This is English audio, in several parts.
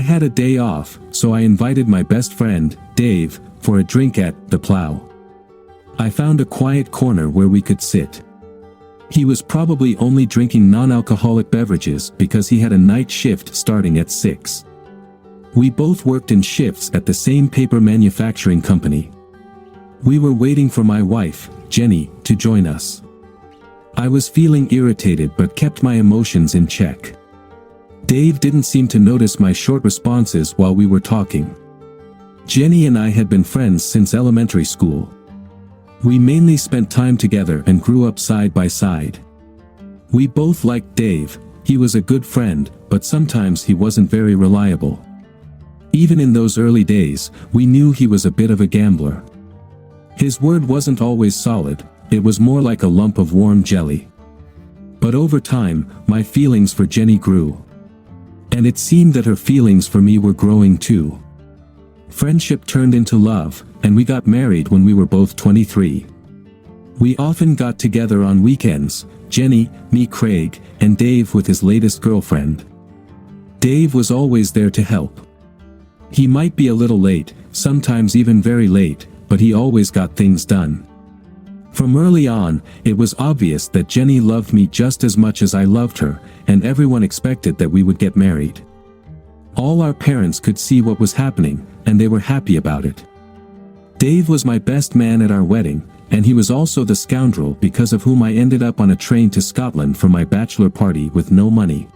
had a day off, so I invited my best friend, Dave, for a drink at the Plow. I found a quiet corner where we could sit. He was probably only drinking non-alcoholic beverages because he had a night shift starting at 6. We both worked in shifts at the same paper manufacturing company. We were waiting for my wife, Jenny, to join us. I was feeling irritated but kept my emotions in check. Dave didn't seem to notice my short responses while we were talking. Jenny and I had been friends since elementary school. We mainly spent time together and grew up side by side. We both liked Dave. He was a good friend, but sometimes he wasn't very reliable. Even in those early days, we knew he was a bit of a gambler. His word wasn't always solid, it was more like a lump of warm jelly. But over time, my feelings for Jenny grew. And it seemed that her feelings for me were growing too. Friendship turned into love, and we got married when we were both 23. We often got together on weekends, Jenny, me, Craig, and Dave with his latest girlfriend. Dave was always there to help. He might be a little late, sometimes even very late, but he always got things done. From early on, it was obvious that Jenny loved me just as much as I loved her, and everyone expected that we would get married. All our parents could see what was happening, and they were happy about it. Dave was my best man at our wedding, and he was also the scoundrel because of whom I ended up on a train to Scotland for my bachelor party with no money.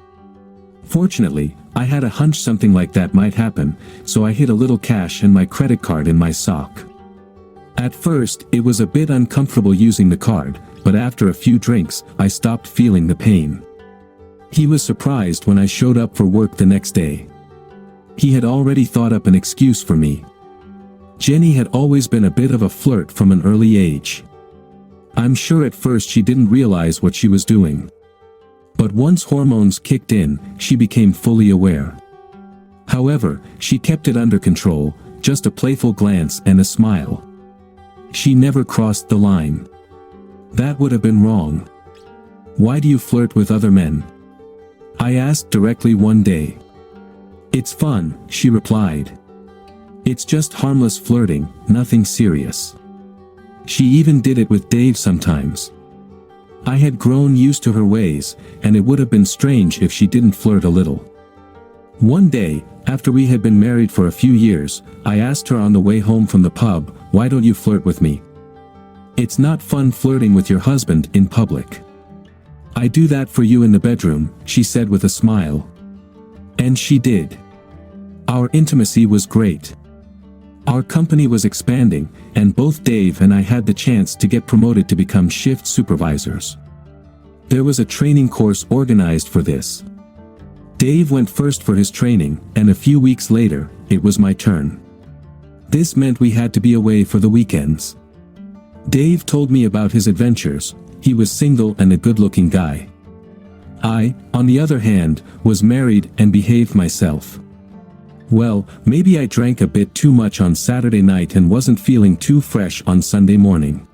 Fortunately, I had a hunch something like that might happen, so I hid a little cash and my credit card in my sock. At first, it was a bit uncomfortable using the card, but after a few drinks, I stopped feeling the pain. He was surprised when I showed up for work the next day. He had already thought up an excuse for me. Jenny had always been a bit of a flirt from an early age. I'm sure at first she didn't realize what she was doing. But once hormones kicked in, she became fully aware. However, she kept it under control, just a playful glance and a smile. She never crossed the line. That would have been wrong. "Why do you flirt with other men?" I asked directly one day. "It's fun," she replied. "It's just harmless flirting, nothing serious." She even did it with Dave sometimes. I had grown used to her ways, and it would have been strange if she didn't flirt a little. One day, after we had been married for a few years, I asked her on the way home from the pub, "Why don't you flirt with me?" "It's not fun flirting with your husband in public." "I do that for you in the bedroom," she said with a smile. And she did. Our intimacy was great. Our company was expanding, and both Dave and I had the chance to get promoted to become shift supervisors. There was a training course organized for this. Dave went first for his training, and a few weeks later, it was my turn. This meant we had to be away for the weekends. Dave told me about his adventures. He was single and a good-looking guy. I, on the other hand, was married and behaved myself. Well, maybe I drank a bit too much on Saturday night and wasn't feeling too fresh on Sunday morning.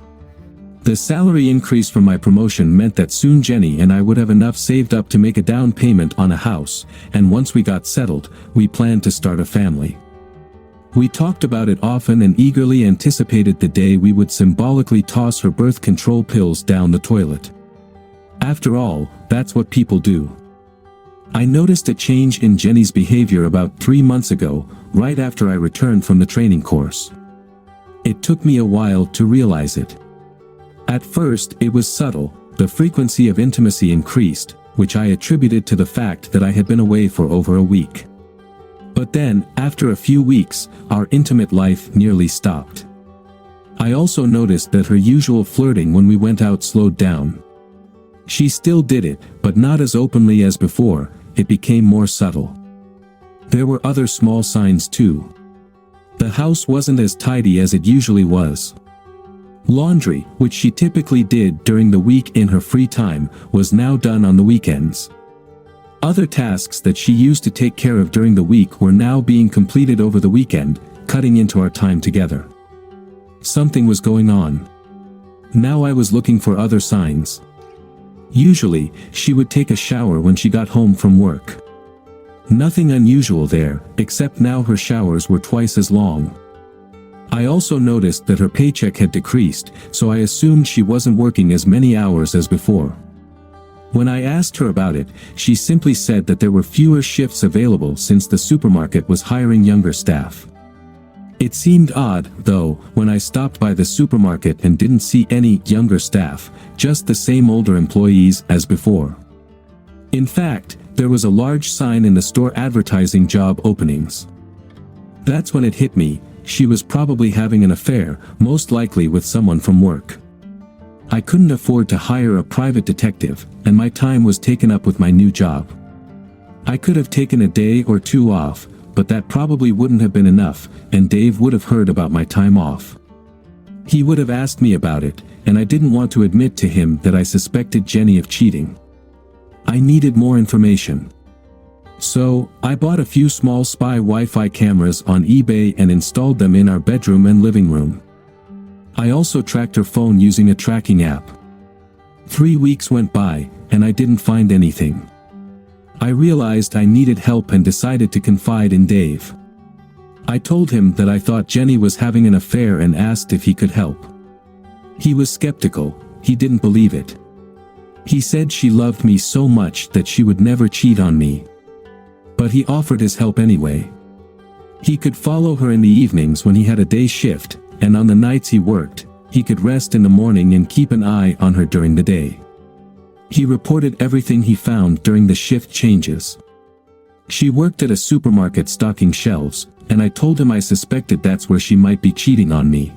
The salary increase from my promotion meant that soon Jenny and I would have enough saved up to make a down payment on a house, and once we got settled, we planned to start a family. We talked about it often and eagerly anticipated the day we would symbolically toss her birth control pills down the toilet. After all, that's what people do. I noticed a change in Jenny's behavior about 3 months ago, right after I returned from the training course. It took me a while to realize it. At first, it was subtle. The frequency of intimacy increased, which I attributed to the fact that I had been away for over a week. But then, after a few weeks, our intimate life nearly stopped. I also noticed that her usual flirting when we went out slowed down. She still did it, but not as openly as before. It became more subtle. There were other small signs too. The house wasn't as tidy as it usually was. Laundry, which she typically did during the week in her free time, was now done on the weekends. Other tasks that she used to take care of during the week were now being completed over the weekend, cutting into our time together. Something was going on. Now I was looking for other signs. Usually, she would take a shower when she got home from work. Nothing unusual there, except now her showers were twice as long. I also noticed that her paycheck had decreased, so I assumed she wasn't working as many hours as before. When I asked her about it, she simply said that there were fewer shifts available since the supermarket was hiring younger staff. It seemed odd, though, when I stopped by the supermarket and didn't see any younger staff, just the same older employees as before. In fact, there was a large sign in the store advertising job openings. That's when it hit me. She was probably having an affair, most likely with someone from work. I couldn't afford to hire a private detective, and my time was taken up with my new job. I could have taken a day or two off, but that probably wouldn't have been enough, and Dave would have heard about my time off. He would have asked me about it, and I didn't want to admit to him that I suspected Jenny of cheating. I needed more information. So, I bought a few small spy Wi-Fi cameras on eBay and installed them in our bedroom and living room. I also tracked her phone using a tracking app. 3 weeks went by, and I didn't find anything. I realized I needed help and decided to confide in Dave. I told him that I thought Jenny was having an affair and asked if he could help. He was skeptical. He didn't believe it. He said she loved me so much that she would never cheat on me. But he offered his help anyway. He could follow her in the evenings when he had a day shift, and on the nights he worked, he could rest in the morning and keep an eye on her during the day. He reported everything he found during the shift changes. She worked at a supermarket stocking shelves, and I told him I suspected that's where she might be cheating on me.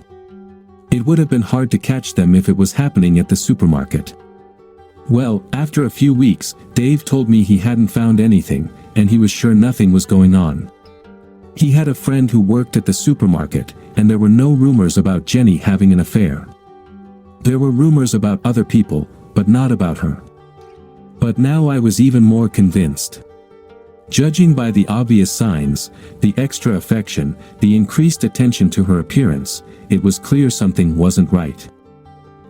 It would have been hard to catch them if it was happening at the supermarket. Well, after a few weeks, Dave told me he hadn't found anything, and he was sure nothing was going on. He had a friend who worked at the supermarket, and there were no rumors about Jenny having an affair. There were rumors about other people, but not about her. But now I was even more convinced. Judging by the obvious signs, the extra affection, the increased attention to her appearance, it was clear something wasn't right.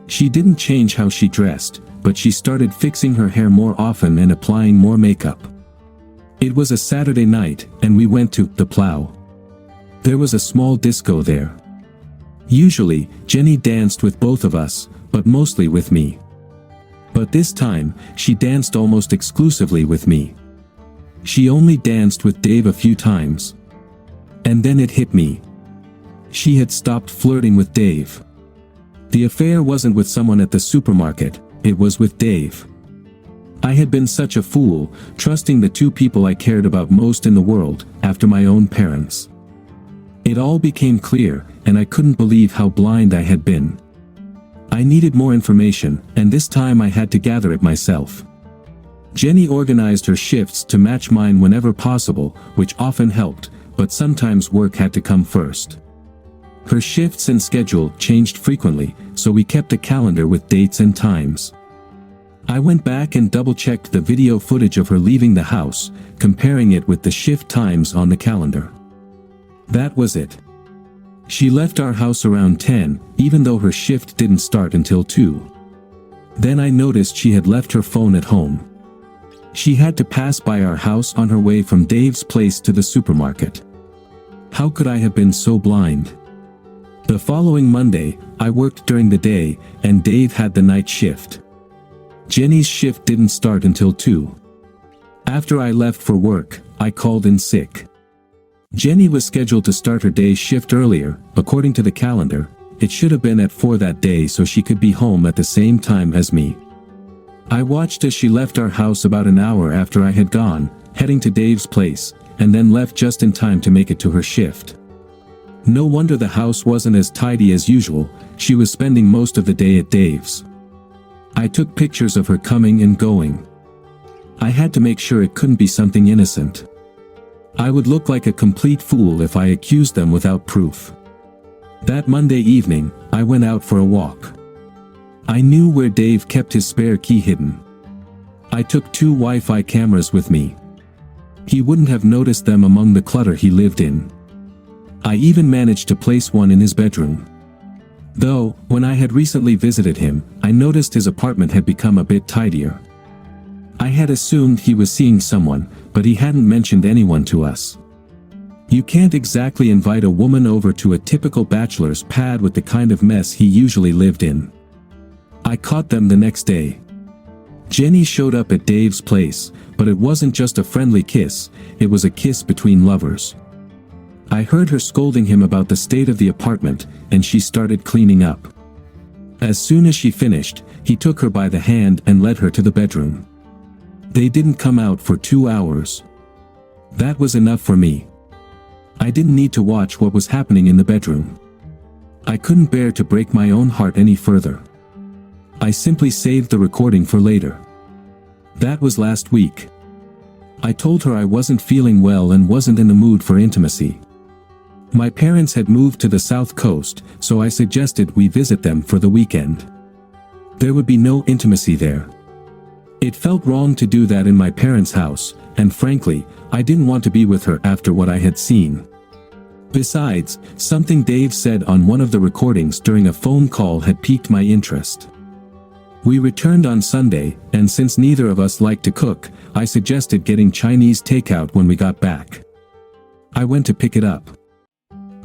She didn't change how she dressed, but she started fixing her hair more often and applying more makeup. It was a Saturday night, and we went to the Plow. There was a small disco there. Usually, Jenny danced with both of us, but mostly with me. But this time, she danced almost exclusively with me. She only danced with Dave a few times. And then it hit me. She had stopped flirting with Dave. The affair wasn't with someone at the supermarket, it was with Dave. I had been such a fool, trusting the two people I cared about most in the world, after my own parents. It all became clear, and I couldn't believe how blind I had been. I needed more information, and this time I had to gather it myself. Jenny organized her shifts to match mine whenever possible, which often helped, but sometimes work had to come first. Her shifts and schedule changed frequently, so we kept a calendar with dates and times. I went back and double-checked the video footage of her leaving the house, comparing it with the shift times on the calendar. That was it. She left our house around 10, even though her shift didn't start until 2. Then I noticed she had left her phone at home. She had to pass by our house on her way from Dave's place to the supermarket. How could I have been so blind? The following Monday, I worked during the day, and Dave had the night shift. Jenny's shift didn't start until 2. After I left for work, I called in sick. Jenny was scheduled to start her day shift earlier. According to the calendar, it should have been at 4 that day so she could be home at the same time as me. I watched as she left our house about an hour after I had gone, heading to Dave's place, and then left just in time to make it to her shift. No wonder the house wasn't as tidy as usual. She was spending most of the day at Dave's. I took pictures of her coming and going. I had to make sure it couldn't be something innocent. I would look like a complete fool if I accused them without proof. That Monday evening, I went out for a walk. I knew where Dave kept his spare key hidden. I took 2 Wi-Fi cameras with me. He wouldn't have noticed them among the clutter he lived in. I even managed to place one in his bedroom. Though, when I had recently visited him, I noticed his apartment had become a bit tidier. I had assumed he was seeing someone, but he hadn't mentioned anyone to us. You can't exactly invite a woman over to a typical bachelor's pad with the kind of mess he usually lived in. I caught them the next day. Jenny showed up at Dave's place, but it wasn't just a friendly kiss, it was a kiss between lovers. I heard her scolding him about the state of the apartment, and she started cleaning up. As soon as she finished, he took her by the hand and led her to the bedroom. They didn't come out for 2 hours. That was enough for me. I didn't need to watch what was happening in the bedroom. I couldn't bear to break my own heart any further. I simply saved the recording for later. That was last week. I told her I wasn't feeling well and wasn't in the mood for intimacy. My parents had moved to the South Coast, so I suggested we visit them for the weekend. There would be no intimacy there. It felt wrong to do that in my parents' house, and frankly, I didn't want to be with her after what I had seen. Besides, something Dave said on one of the recordings during a phone call had piqued my interest. We returned on Sunday, and since neither of us liked to cook, I suggested getting Chinese takeout when we got back. I went to pick it up.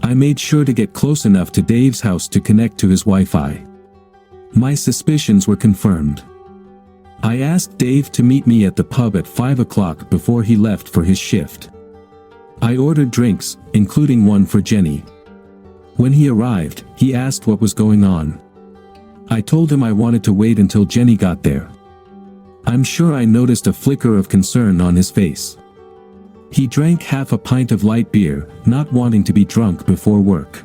I made sure to get close enough to Dave's house to connect to his Wi-Fi. My suspicions were confirmed. I asked Dave to meet me at the pub at 5 o'clock before he left for his shift. I ordered drinks, including one for Jenny. When he arrived, he asked what was going on. I told him I wanted to wait until Jenny got there. I'm sure I noticed a flicker of concern on his face. He drank half a pint of light beer, not wanting to be drunk before work.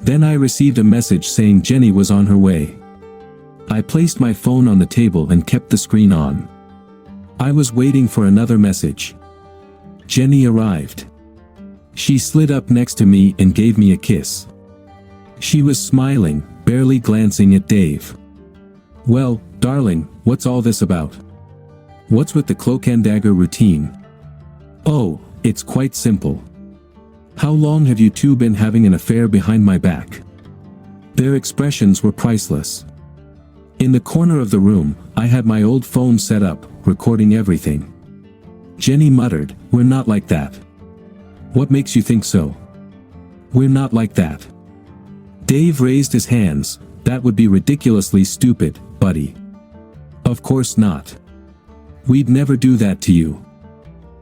Then I received a message saying Jenny was on her way. I placed my phone on the table and kept the screen on. I was waiting for another message. Jenny arrived. She slid up next to me and gave me a kiss. She was smiling, barely glancing at Dave. "Well, darling, what's all this about? What's with the cloak and dagger routine?" "Oh, it's quite simple. How long have you two been having an affair behind my back?" Their expressions were priceless. In the corner of the room, I had my old phone set up, recording everything. Jenny muttered, "We're not like that." "What makes you think so?" "We're not like that." Dave raised his hands. "That would be ridiculously stupid, buddy." "Of course not. We'd never do that to you.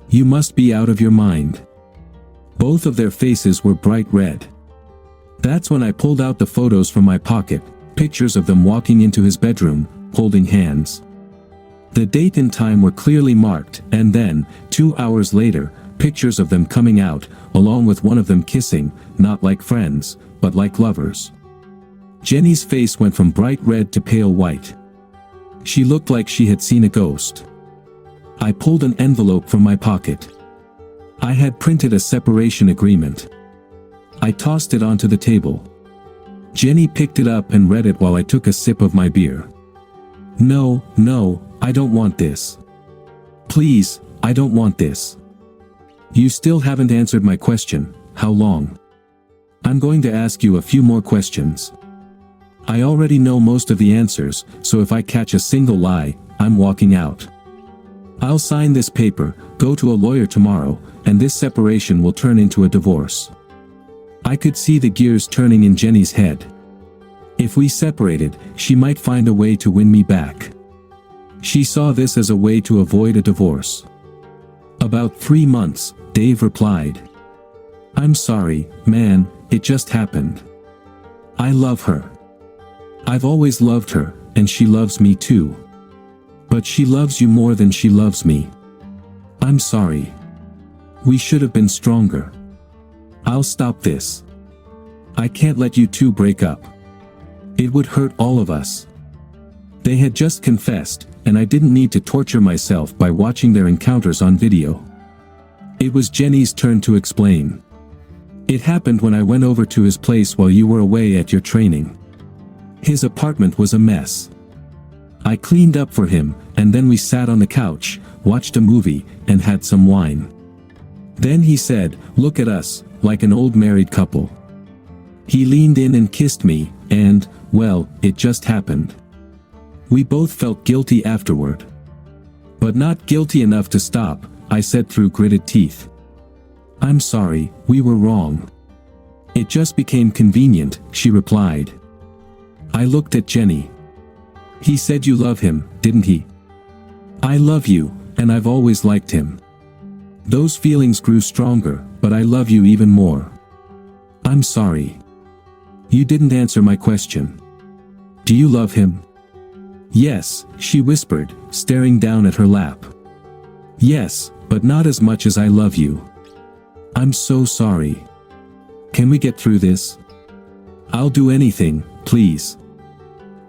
You must be out of your mind." Both of their faces were bright red. That's when I pulled out the photos from my pocket, pictures of them walking into his bedroom, holding hands. The date and time were clearly marked, and then, 2 hours later, pictures of them coming out, along with one of them kissing, not like friends, but like lovers. Jenny's face went from bright red to pale white. She looked like she had seen a ghost. I pulled an envelope from my pocket. I had printed a separation agreement. I tossed it onto the table. Jenny picked it up and read it while I took a sip of my beer. "No, I don't want this. Please, I don't want this." "You still haven't answered my question, how long?" "I'm going to ask you a few more questions. I already know most of the answers, so if I catch a single lie, I'm walking out. I'll sign this paper, go to a lawyer tomorrow, and this separation will turn into a divorce." I could see the gears turning in Jenny's head. If we separated, she might find a way to win me back. She saw this as a way to avoid a divorce. "About 3 months, Dave replied. "I'm sorry, man, it just happened. I love her. I've always loved her, and she loves me too. But she loves you more than she loves me. I'm sorry. We should have been stronger. I'll stop this. I can't let you two break up. It would hurt all of us." They had just confessed, and I didn't need to torture myself by watching their encounters on video. It was Jenny's turn to explain. "It happened when I went over to his place while you were away at your training. His apartment was a mess. I cleaned up for him, and then we sat on the couch, watched a movie, and had some wine. Then he said, 'Look at us, like an old married couple.' He leaned in and kissed me, and, well, it just happened. We both felt guilty afterward. But not guilty enough to stop, I said through gritted teeth. I'm sorry, we were wrong. It just became convenient, she replied. I looked at Jenny. He said you love him, didn't he? I love you, and I've always liked him. Those feelings grew stronger, but I love you even more. I'm sorry. You didn't answer my question. Do you love him? Yes, she whispered, staring down at her lap. Yes, but not as much as I love you. I'm so sorry. Can we get through this? I'll do anything, please.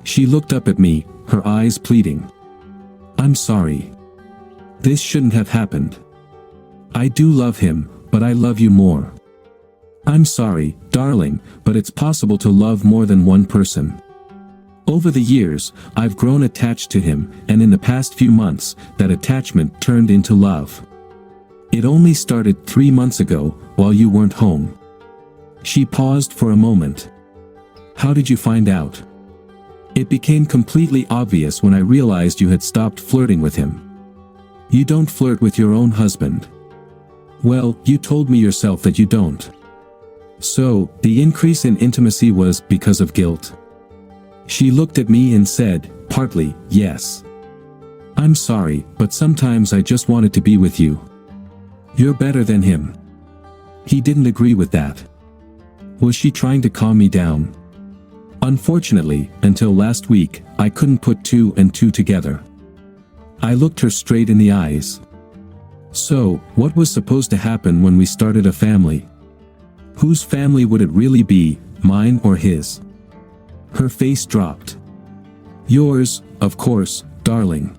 She looked up at me, her eyes pleading. I'm sorry. This shouldn't have happened. I do love him, but I love you more. I'm sorry, darling, but it's possible to love more than one person. Over the years, I've grown attached to him, and in the past few months, that attachment turned into love. It only started 3 months ago, while you weren't home. She paused for a moment. How did you find out? It became completely obvious when I realized you had stopped flirting with him. You don't flirt with your own husband. Well, you told me yourself that you don't. So, the increase in intimacy was because of guilt? She looked at me and said, partly, yes. I'm sorry, but sometimes I just wanted to be with you. You're better than him. He didn't agree with that. Was she trying to calm me down? Unfortunately, until last week, I couldn't put 2 and 2 together. I looked her straight in the eyes. So, what was supposed to happen when we started a family? Whose family would it really be, mine or his? Her face dropped. Yours, of course, darling.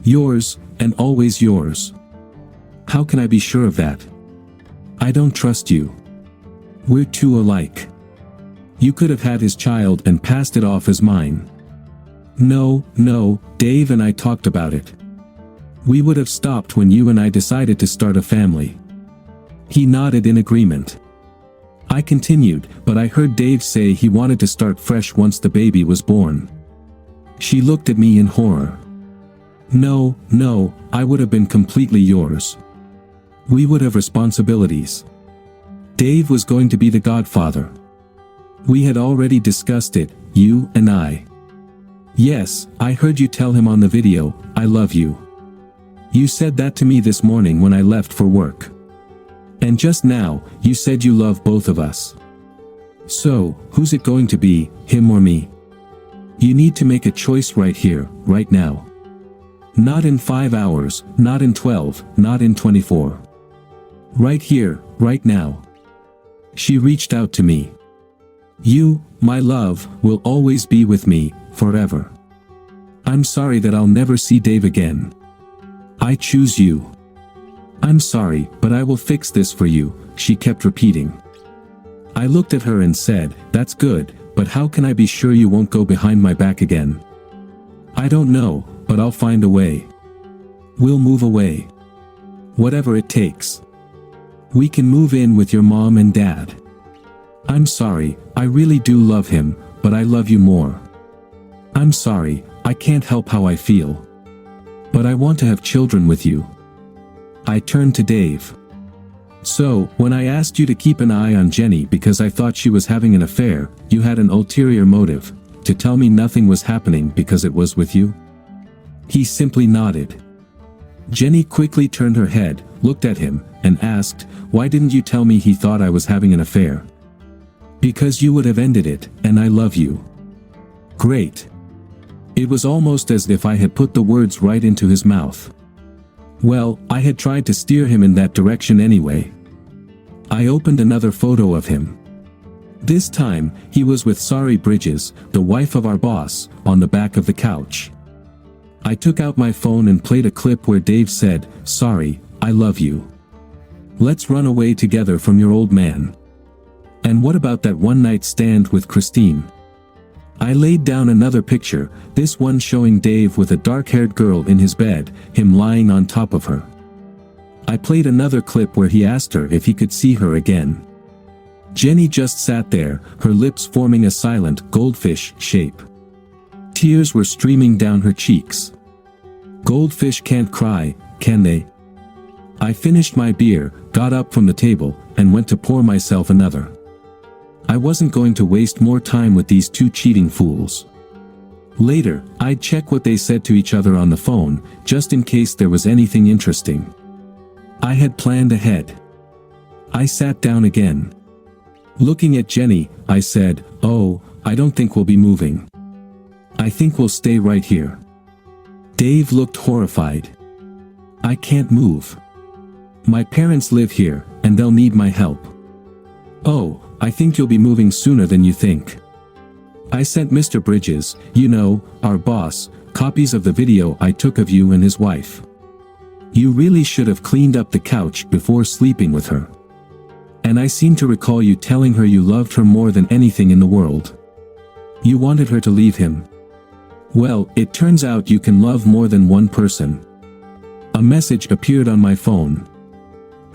Yours, and always yours. How can I be sure of that? I don't trust you. We're too alike. You could have had his child and passed it off as mine. No, Dave and I talked about it. We would have stopped when you and I decided to start a family. He nodded in agreement. I continued, but I heard Dave say he wanted to start fresh once the baby was born. She looked at me in horror. No, I would have been completely yours. We would have responsibilities. Dave was going to be the godfather. We had already discussed it, you and I. Yes, I heard you tell him on the video, I love you. You said that to me this morning when I left for work. And just now, you said you love both of us. So, who's it going to be, him or me? You need to make a choice right here, right now. Not in 5 hours, not in 12, not in 24. Right here, right now. She reached out to me. You, my love, will always be with me, forever. I'm sorry that I'll never see Dave again. I choose you. I'm sorry, but I will fix this for you, she kept repeating. I looked at her and said, that's good, but how can I be sure you won't go behind my back again? I don't know, but I'll find a way. We'll move away. Whatever it takes. We can move in with your mom and dad. I'm sorry, I really do love him, but I love you more. I'm sorry, I can't help how I feel. But I want to have children with you. I turned to Dave. So, when I asked you to keep an eye on Jenny because I thought she was having an affair, you had an ulterior motive, to tell me nothing was happening because it was with you? He simply nodded. Jenny quickly turned her head, looked at him, and asked, why didn't you tell me he thought I was having an affair? Because you would have ended it, and I love you. Great. It was almost as if I had put the words right into his mouth. Well, I had tried to steer him in that direction anyway. I opened another photo of him. This time, he was with Sari Bridges, the wife of our boss, on the back of the couch. I took out my phone and played a clip where Dave said, "Sorry, I love you. Let's run away together from your old man." And what about that one-night stand with Christine? I laid down another picture, this one showing Dave with a dark-haired girl in his bed, him lying on top of her. I played another clip where he asked her if he could see her again. Jenny just sat there, her lips forming a silent, goldfish shape. Tears were streaming down her cheeks. Goldfish can't cry, can they? I finished my beer, got up from the table, and went to pour myself another. I wasn't going to waste more time with these two cheating fools. Later, I'd check what they said to each other on the phone, just in case there was anything interesting. I had planned ahead. I sat down again. Looking at Jenny, I said, "Oh, I don't think we'll be moving. I think we'll stay right here." Dave looked horrified. "I can't move. My parents live here, and they'll need my help." "Oh, I think you'll be moving sooner than you think. I sent Mr. Bridges, you know, our boss, copies of the video I took of you and his wife. You really should have cleaned up the couch before sleeping with her. And I seem to recall you telling her you loved her more than anything in the world. You wanted her to leave him. Well, it turns out you can love more than one person." A message appeared on my phone.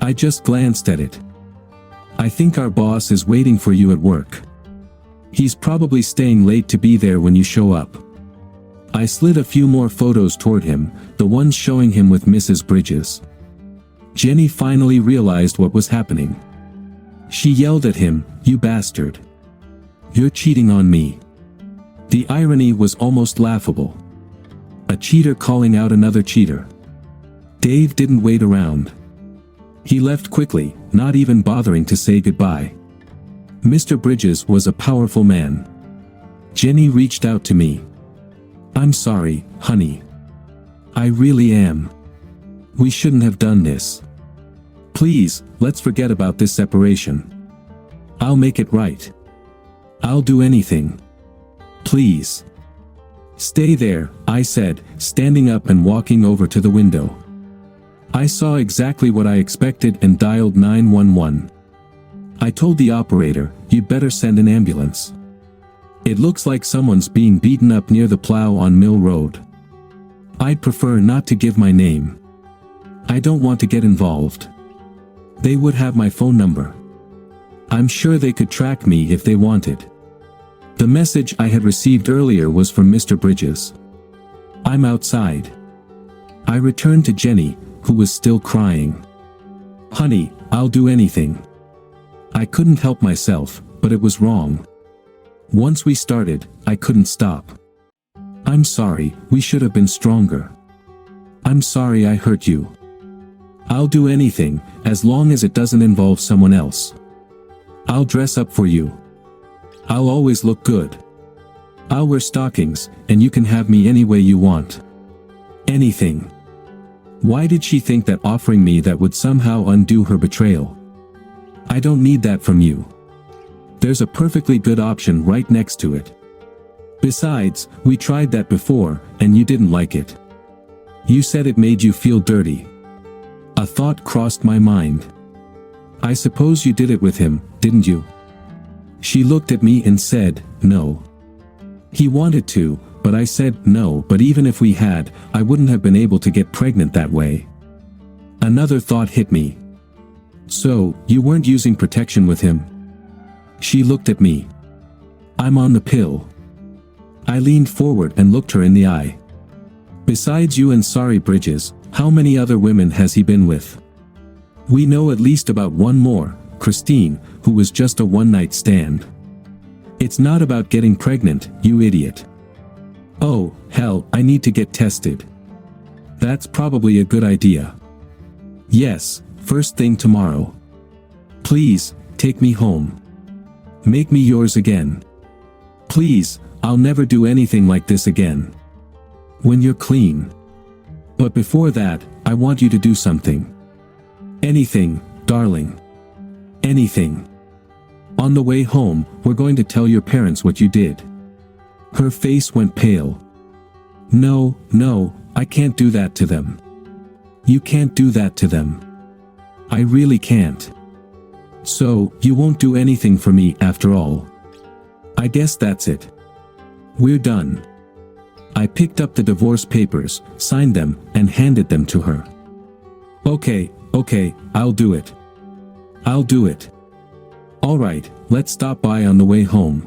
I just glanced at it. "I think our boss is waiting for you at work. He's probably staying late to be there when you show up." I slid a few more photos toward him, the ones showing him with Mrs. Bridges. Jenny finally realized what was happening. She yelled at him, "You bastard. You're cheating on me." The irony was almost laughable. A cheater calling out another cheater. Dave didn't wait around. He left quickly, not even bothering to say goodbye. Mr. Bridges was a powerful man. Jenny reached out to me. "I'm sorry, honey. I really am. We shouldn't have done this. Please, let's forget about this separation. I'll make it right. I'll do anything. Please." "Stay there," I said, standing up and walking over to the window. I saw exactly what I expected and dialed 911. I told the operator, "You'd better send an ambulance. It looks like someone's being beaten up near the plow on Mill Road. I'd prefer not to give my name. I don't want to get involved. They would have my phone number. I'm sure they could track me if they wanted." The message I had received earlier was from Mr. Bridges. "I'm outside." I returned to Jenny, who was still crying. "Honey, I'll do anything." I couldn't help myself, but it was wrong. Once we started, I couldn't stop. "I'm sorry, we should have been stronger. I'm sorry I hurt you. I'll do anything, as long as it doesn't involve someone else. I'll dress up for you. I'll always look good. I'll wear stockings, and you can have me any way you want. Anything." Why did she think that offering me that would somehow undo her betrayal? "I don't need that from you. There's a perfectly good option right next to it. Besides, we tried that before, and you didn't like it. You said it made you feel dirty." A thought crossed my mind. "I suppose you did it with him, didn't you?" She looked at me and said, "No. He wanted to, but I said no, but even if we had, I wouldn't have been able to get pregnant that way." Another thought hit me. "So, you weren't using protection with him?" She looked at me. "I'm on the pill." I leaned forward and looked her in the eye. "Besides you and Sorry Bridges, how many other women has he been with?" "We know at least about one more, Christine, who was just a one-night stand." "It's not about getting pregnant, you idiot." "Oh, hell, I need to get tested." "That's probably a good idea." "Yes, first thing tomorrow. Please, take me home. Make me yours again. Please, I'll never do anything like this again. When you're clean. But before that, I want you to do something. Anything, darling. Anything. On the way home, we're going to tell your parents what you did." Her face went pale. No, I can't do that to them." "You can't do that to them. I really can't. So, you won't do anything for me after all. I guess that's it. We're done." I picked up the divorce papers, signed them, and handed them to her. Okay, I'll do it. I'll do it. All right, let's stop by on the way home.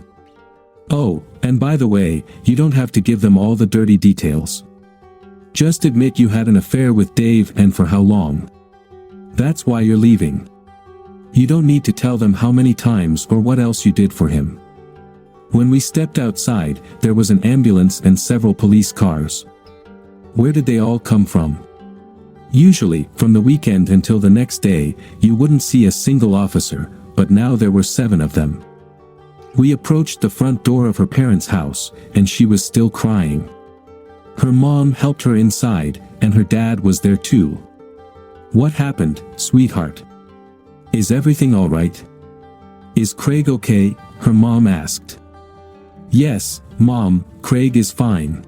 Oh, and by the way, you don't have to give them all the dirty details. Just admit you had an affair with Dave and for how long. That's why you're leaving. You don't need to tell them how many times or what else you did for him. When we stepped outside, there was an ambulance and several police cars. Where did they all come from? Usually, from the weekend until the next day, you wouldn't see a single officer, but now there were 7 of them. We approached the front door of her parents' house, and she was still crying. Her mom helped her inside, and her dad was there too. What happened, sweetheart? Is everything all right? Is Craig okay? Her mom asked. Yes, Mom, Craig is fine.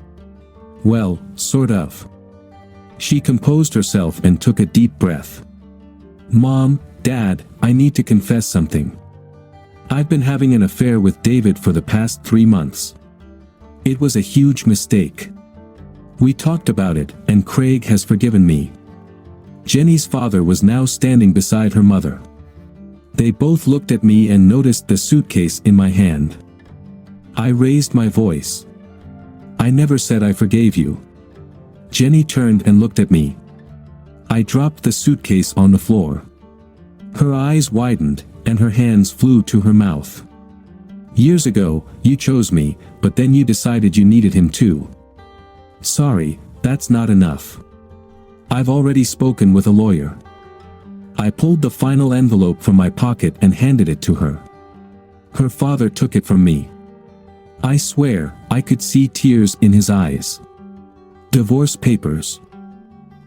Well, sort of. She composed herself and took a deep breath. Mom, Dad, I need to confess something. I've been having an affair with David for the past 3 months. It was a huge mistake. We talked about it, and Craig has forgiven me. Jenny's father was now standing beside her mother. They both looked at me and noticed the suitcase in my hand. I raised my voice. I never said I forgave you. Jenny turned and looked at me. I dropped the suitcase on the floor. Her eyes widened, and her hands flew to her mouth. Years ago, you chose me, but then you decided you needed him too. Sorry, that's not enough. I've already spoken with a lawyer. I pulled the final envelope from my pocket and handed it to her. Her father took it from me. I swear, I could see tears in his eyes. Divorce papers.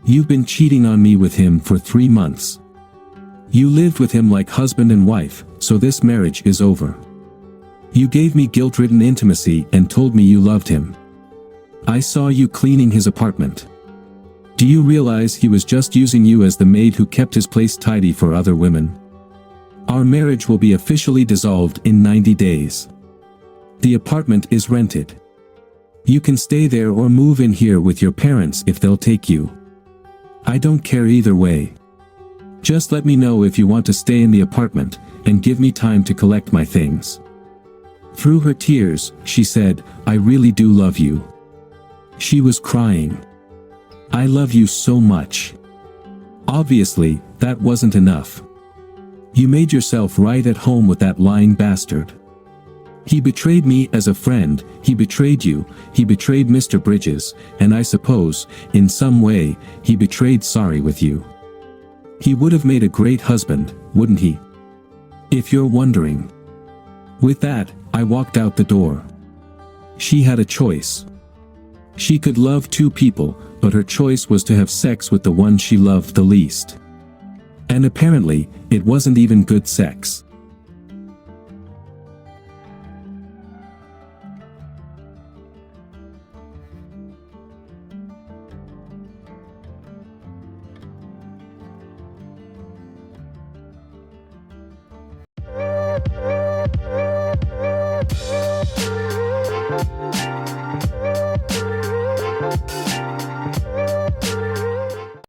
You've been cheating on me with him for 3 months. You lived with him like husband and wife, so this marriage is over. You gave me guilt-ridden intimacy and told me you loved him. I saw you cleaning his apartment. Do you realize he was just using you as the maid who kept his place tidy for other women? Our marriage will be officially dissolved in 90 days. The apartment is rented. You can stay there or move in here with your parents if they'll take you. I don't care either way. Just let me know if you want to stay in the apartment, and give me time to collect my things. Through her tears, she said, I really do love you. She was crying. I love you so much. Obviously, that wasn't enough. You made yourself right at home with that lying bastard. He betrayed me as a friend, he betrayed you, he betrayed Mr. Bridges, and I suppose, in some way, he betrayed Sorry with you. He would have made a great husband, wouldn't he? If you're wondering. With that, I walked out the door. She had a choice. She could love 2 people, but her choice was to have sex with the one she loved the least. And apparently, it wasn't even good sex.